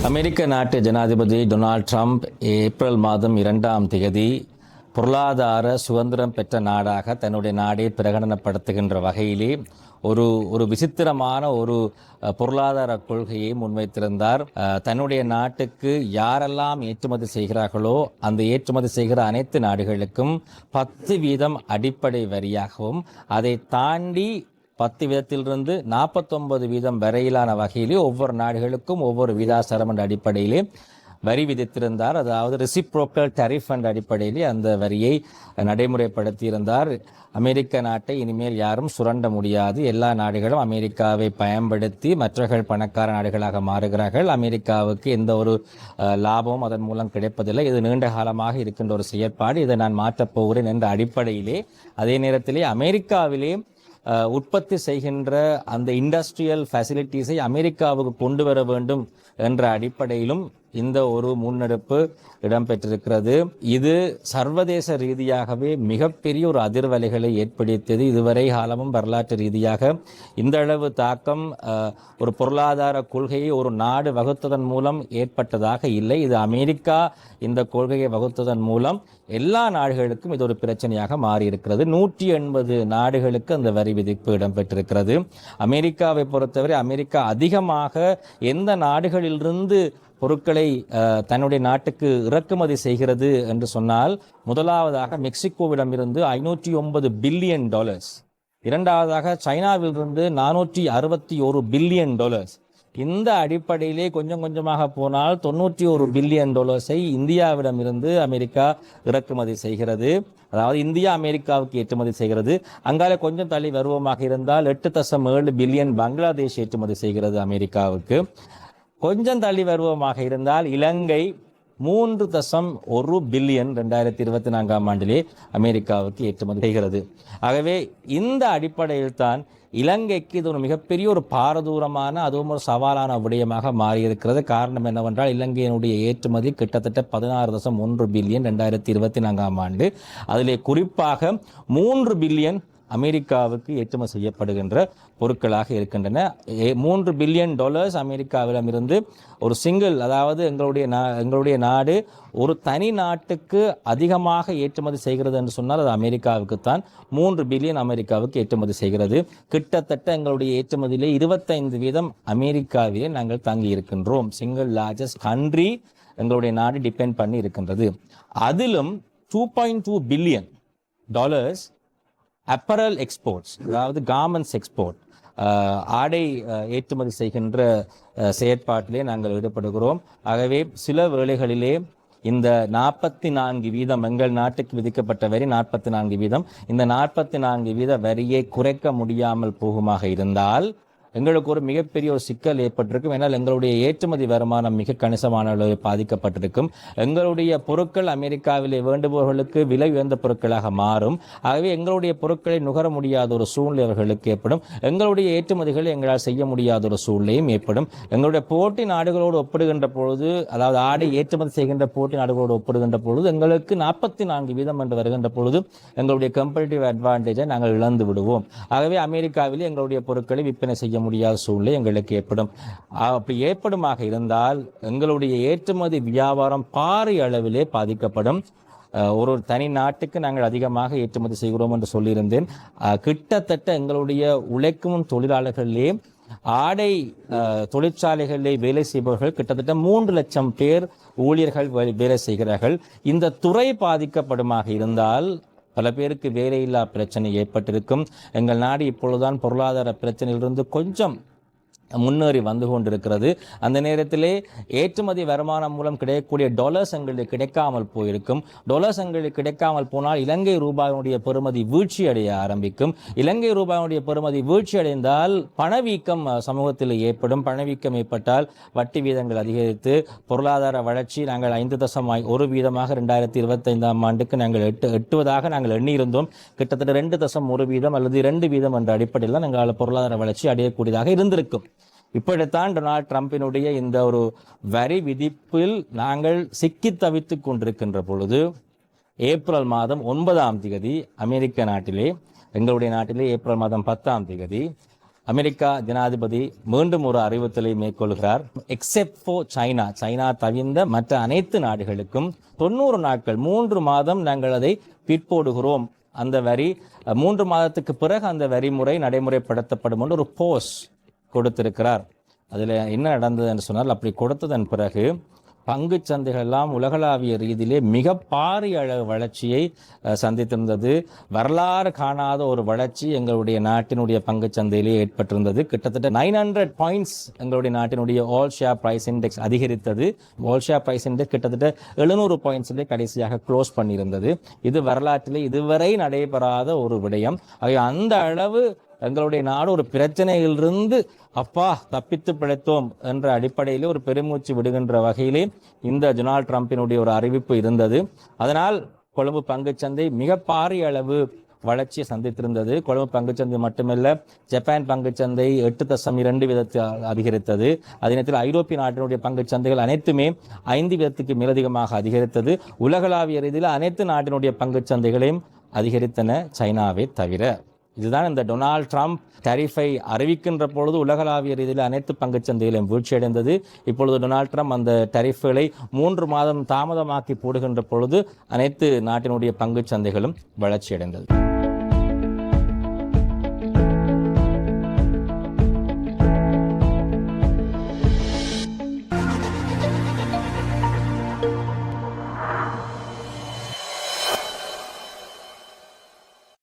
அமெரிக்க நாட்டு ஜனாதிபதி Donald Trump April மாதம் 2ஆம் தேதி பொருளாதார சுதந்திரம் பெற்ற நாடாக தன்னுடைய நாடை பிரகடனப்படுத்துகின்ற வகையிலே ஒரு விசித்திரமான ஒரு பொருளாதார கொள்கையை முன்வைத்திருந்தார். தன்னுடைய நாட்டுக்கு யாரெல்லாம் ஏற்றுமதி செய்கிறார்களோ அந்த ஏற்றுமதி செய்கிற அனைத்து நாடுகளுக்கும் 10% அடிப்படை வரியாகவும் அதை தாண்டி 10% 49% வரையிலான வகையிலே ஒவ்வொரு நாடுகளுக்கும் ஒவ்வொரு விகிதாசாரம் என்ற அடிப்படையிலே வரி விதித்திருந்தார். அதாவது ரெசிப்ரோக்கல் டரிஃப் என்ற அடிப்படையிலே அந்த வரியை நடைமுறைப்படுத்தியிருந்தார். அமெரிக்க நாட்டை இனிமேல் யாரும் சுரண்ட முடியாது. எல்லா நாடுகளும் அமெரிக்காவை பயன்படுத்தி மற்றவர்கள் பணக்கார நாடுகளாக மாறுகிறார்கள். அமெரிக்காவுக்கு எந்த ஒரு லாபமும் அதன் மூலம் கிடைப்பதில்லை. இது நீண்ட காலமாக இருக்கின்ற ஒரு செயற்பாடு. இதை நான் மாற்றப் போகிறேன் என்ற அடிப்படையிலே அதே நேரத்திலே அமெரிக்காவிலே உற்பத்தி செய்கின்ற அந்த இண்டஸ்ட்ரியல் ஃபெசிலிட்டிஸை அமெரிக்காவுக்கு கொண்டு வர வேண்டும் என்ற அடிப்படையிலும் இந்த ஒரு முன்னெடுப்பு இடம்பெற்றிருக்கிறது. இது சர்வதேச ரீதியாகவே மிகப்பெரிய ஒரு அதிர்வலைகளை ஏற்படுத்தியது. இதுவரை காலமும் வரலாற்று ரீதியாக இந்த அளவு தாக்கம் ஒரு பொருளாதார கொள்கையை ஒரு நாடு வகுத்ததன் மூலம் ஏற்பட்டதாக இல்லை. இது அமெரிக்கா இந்த கொள்கையை வகுத்ததன் மூலம் எல்லா நாடுகளுக்கும் இது ஒரு பிரச்சனையாக மாறியிருக்கிறது. 180 நாடுகளுக்கு அந்த வரி விதிப்பு இடம்பெற்றிருக்கிறது. அமெரிக்காவை பொறுத்தவரை அமெரிக்கா அதிகமாக எந்த நாடுகளிலிருந்து பொருட்களை தன்னுடைய நாட்டுக்கு இறக்குமதி செய்கிறது என்று சொன்னால், முதலாவதாக மெக்சிகோவிடமிருந்து $509 பில்லியன், இரண்டாவதாக சைனாவிலிருந்து $461 பில்லியன். இந்த அடிப்படையிலே கொஞ்சம் கொஞ்சமாக போனால் $91 பில்லியன் இந்தியாவிடமிருந்து அமெரிக்கா இறக்குமதி செய்கிறது. அதாவது இந்தியா அமெரிக்காவுக்கு ஏற்றுமதி செய்கிறது. அங்காலே கொஞ்சம் தள்ளி வருவமாக இருந்தால் 8.7 பில்லியன் பங்களாதேஷ் ஏற்றுமதி செய்கிறது அமெரிக்காவுக்கு. கொஞ்சம் தள்ளி வருவமாக இருந்தால் இலங்கை 3.1 பில்லியன் 2024ஆம் ஆண்டிலே அமெரிக்காவுக்கு ஏற்றுமதி செய்கிறது. ஆகவே இந்த அடிப்படையில் தான் இலங்கைக்கு இது ஒரு மிகப்பெரிய ஒரு பாரதூரமான அதுவும் ஒரு சவாலான விடயமாக மாறியிருக்கிறது. காரணம் என்னவென்றால் இலங்கையினுடைய ஏற்றுமதி கிட்டத்தட்ட 16.1 பில்லியன் 2024ஆம் ஆண்டு. அதிலே குறிப்பாக 3 பில்லியன் அமெரிக்காவுக்கு ஏற்றுமதி செய்யப்படுகின்ற பொருட்களாக இருக்கின்றன. $3 பில்லியன் அமெரிக்காவிடமிருந்து ஒரு சிங்கிள், அதாவது எங்களுடைய நாடு ஒரு தனி நாட்டுக்கு அதிகமாக ஏற்றுமதி செய்கிறது என்று சொன்னால் அது அமெரிக்காவுக்குத்தான். 3 பில்லியன் அமெரிக்காவுக்கு ஏற்றுமதி செய்கிறது. கிட்டத்தட்ட எங்களுடைய ஏற்றுமதியிலே 25% அமெரிக்காவிலே நாங்கள் தங்கி இருக்கின்றோம். சிங்கிள் லார்ஜஸ்ட் கண்ட்ரி எங்களுடைய நாடு டிபெண்ட் பண்ணி இருக்கின்றது. அதிலும் $2.2 பில்லியன் அப்பரல் எக்ஸ்போர்ட்ஸ், அதாவது கார்மெண்ட்ஸ் எக்ஸ்போர்ட், ஆடை ஏற்றுமதி செய்கின்ற செயற்பாட்டிலே நாங்கள் ஈடுபடுகிறோம். ஆகவே சில வேளைகளிலே இந்த 44% எங்கள் நாட்டுக்கு விதிக்கப்பட்ட வரி 44%. இந்த 44% வரியை குறைக்க முடியாமல் போகுமாக இருந்தால் எங்களுக்கு ஒரு மிகப்பெரிய ஒரு சிக்கல் ஏற்பட்டிருக்கும். ஏன்னால் எங்களுடைய ஏற்றுமதி வருமானம் மிக கணிசமான அளவில் பாதிக்கப்பட்டிருக்கும். எங்களுடைய பொருட்கள் அமெரிக்காவிலே வேண்டுபவர்களுக்கு விலை உயர்ந்த பொருட்களாக மாறும். ஆகவே எங்களுடைய பொருட்களை நுகர முடியாத ஒரு சூழ்நிலை அவர்களுக்கு ஏற்படும். எங்களுடைய ஏற்றுமதிகளை எங்களால் செய்ய முடியாத ஒரு சூழ்நிலையும் ஏற்படும். எங்களுடைய போட்டி நாடுகளோடு ஒப்பிடுகின்ற பொழுது, அதாவது ஆடை ஏற்றுமதி செய்கின்ற போட்டி நாடுகளோடு ஒப்பிடுகின்ற பொழுது எங்களுக்கு 44% என்று வருகின்ற பொழுது எங்களுடைய கம்பேரிட்டிவ் அட்வான்டேஜை நாங்கள் இழந்து விடுவோம். ஆகவே அமெரிக்காவிலே எங்களுடைய பொருட்களை விற்பனை செய்ய முடியாத சூழ்நிலை எங்களுக்கு ஏற்படும். அப்படி ஏற்படுமாக இருந்தால் எங்களுடைய ஏற்றுமதி வியாபாரம் பாரிய அளவிலே பாதிக்கப்படும். ஒரு தனி நாட்டுக்கு நாங்கள் அதிகமாக ஏற்றுமதி செய்கிறோம் என்று சொல்லியிருந்தேன். கிட்டத்தட்ட எங்களுடைய உழைக்கும் தொழிலாளர்களே ஆடை தொழிற்சாலைகளிலே வேலை செய்பவர்கள் கிட்டத்தட்ட 3 லட்சம் பேர் ஊழியர்கள் வேலை செய்கிறார்கள். இந்த துறை பாதிக்கப்படுமாக இருந்தால் பல பேருக்கு வேலையில்லா பிரச்சனை ஏற்பட்டிருக்கும். எங்கள் நாடு இப்பொழுதுதான் பொருளாதார பிரச்சனையிலிருந்து கொஞ்சம் முன்னேறி வந்து கொண்டிருக்கிறது. அந்த நேரத்திலே ஏற்றுமதி வருமானம் மூலம் கிடைக்கக்கூடிய டாலர்ஸ் எங்களுக்கு கிடைக்காமல் போயிருக்கும். டாலர்ஸ் எங்களுக்கு கிடைக்காமல் போனால் இலங்கை ரூபாயினுடைய பெறுமதி வீழ்ச்சி அடைய ஆரம்பிக்கும். இலங்கை ரூபாயினுடைய பெறுமதி வீழ்ச்சி அடைந்தால் பணவீக்கம் சமூகத்தில் ஏற்படும். பணவீக்கம் ஏற்பட்டால் வட்டி வீதங்கள் அதிகரித்து பொருளாதார வளர்ச்சி நாங்கள் 5.1% 2025ஆம் ஆண்டுக்கு நாங்கள் எட்டுவதாக நாங்கள் எண்ணியிருந்தோம். கிட்டத்தட்ட 2.1% அல்லது 2% என்ற அடிப்படையில் தான் எங்களால் பொருளாதார வளர்ச்சி அடையக்கூடியதாக இருந்திருக்கும். இப்படித்தான் டொனால்ட் ட்ரம்பினுடைய இந்த ஒரு வரி விதிப்பில் நாங்கள் சிக்கி தவித்துக் கொண்டிருக்கின்ற பொழுது ஏப்ரல் மாதம் 9ஆம் தேதி அமெரிக்க நாட்டிலே, எங்களுடைய நாட்டிலே ஏப்ரல் மாதம் 10ஆம் தேதி அமெரிக்கா ஜனாதிபதி மீண்டும் ஒரு அறிவுறுத்தலை மேற்கொள்கிறார். எக்ஸெப்ட் ஃபார் சைனா, சைனா தவிர்ந்த மற்ற அனைத்து நாடுகளுக்கும் 90 நாட்கள் 3 மாதம் நாங்கள் அதை பிற்போடுகிறோம். அந்த வரி 3 மாதத்துக்கு பிறகு அந்த வரி முறை நடைமுறைப்படுத்தப்படும் என்று ஒரு போஸ் கொடுத்திருக்கிறார். அதில் என்ன நடந்தது என்று சொன்னால், அப்படி கொடுத்ததன் பிறகு பங்கு சந்தைகள் எல்லாம் உலகளாவிய ரீதியிலே மிக பாரிய அளவு வளர்ச்சியை சந்தித்திருந்தது. வரலாறு காணாத ஒரு வளர்ச்சி எங்களுடைய நாட்டினுடைய பங்கு சந்தையிலே ஏற்பட்டிருந்தது. கிட்டத்தட்ட 900 பாயிண்ட்ஸ் எங்களுடைய நாட்டினுடைய ஆல் ஷேர் பிரைஸ் இண்டெக்ஸ் அதிகரித்தது. ஆல் ஷேர் பிரைஸ் இண்டெக்ஸ் கிட்டத்தட்ட 700 பாயிண்ட்ஸிலே கடைசியாக க்ளோஸ் பண்ணியிருந்தது. இது வரலாற்றிலே இதுவரை நடைபெறாத ஒரு விடயம். ஆகிய அந்த அளவு எங்களுடைய நாடு ஒரு பிரச்சனையிலிருந்து அப்பா தப்பித்து பிழைத்தோம் என்ற அடிப்படையிலே ஒரு பெருமூச்சு விடுகின்ற வகையிலே இந்த டொனால்ட் ட்ரம்பினுடைய ஒரு அறிவிப்பு இருந்தது. அதனால் கொழும்பு பங்குச்சந்தை மிக பாரிய அளவு வளர்ச்சியை சந்தித்திருந்தது. கொழும்பு பங்குச்சந்தை மட்டுமல்ல, ஜப்பான் பங்குச்சந்தை 8.2% அதிகரித்தது. அதே நேரத்தில் ஐரோப்பிய நாட்டினுடைய பங்குச்சந்தைகள் அனைத்துமே 5% மேலதிகமாக அதிகரித்தது. உலகளாவிய ரீதியில் அனைத்து நாட்டினுடைய பங்குச்சந்தைகளையும் அதிகரித்தன, சைனாவை தவிர. இதுதான் இந்த டொனால்ட் ட்ரம்ப் டரிஃபை அறிவிக்கின்ற பொழுது உலகளாவிய ரீதியில் அனைத்து பங்குச்சந்தைகளையும் வீழ்ச்சியடைந்தது. இப்பொழுது டொனால்ட் ட்ரம்ப் அந்த டரிஃப்களை 3 மாதம் தாமதமாக்கி போடுகின்ற பொழுது அனைத்து நாட்டினுடைய பங்குச்சந்தைகளும் வளர்ச்சியடைந்தது.